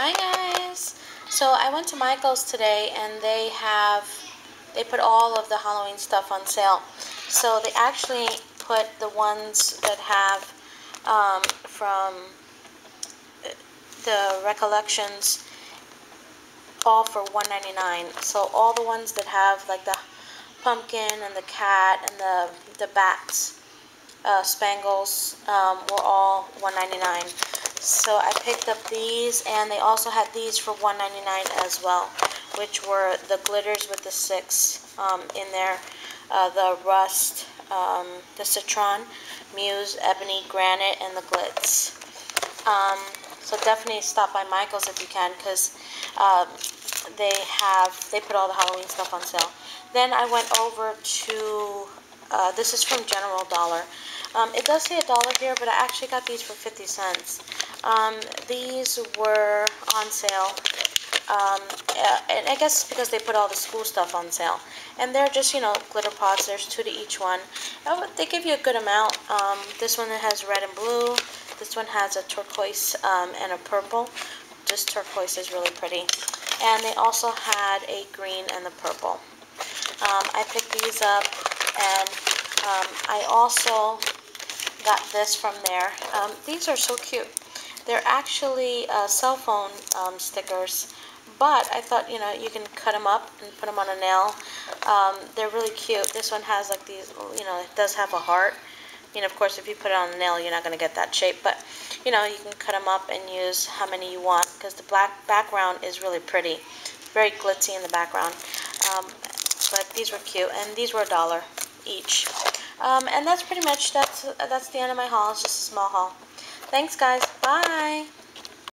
Hi guys! So I went to Michael's today and they put all of the Halloween stuff on sale. So they actually put the ones that have from the Recollections all for $1.99. So all the ones that have like the pumpkin and the cat and the bats spangles were all $1.99. So I picked up these, and they also had these for $1.99 as well, which were the glitters with the 6 in there, the rust, the citron, muse, ebony, granite, and the glitz. So definitely stop by Michael's if you can, because they put all the Halloween stuff on sale. Then I went over to this is from General Dollar. It does say $1 here, but I actually got these for 50 cents. These were on sale, and I guess because they put all the school stuff on sale. And they're just, glitter pots. There's 2 to each one. They give you a good amount. This one has red and blue. This one has a turquoise and a purple. This turquoise is really pretty. And they also had a green and the purple. I picked these up, and I also got this from there. These are so cute. They're actually cell phone stickers, but I thought, you can cut them up and put them on a nail. They're really cute. This one has like these, it does have a heart. Of course, if you put it on a nail, you're not going to get that shape, but, you can cut them up and use how many you want, because the black background is really pretty. Very glitzy in the background. But these were cute, and these were $1 each. And that's pretty much, that's the end of my haul. It's just a small haul. Thanks, guys. Bye.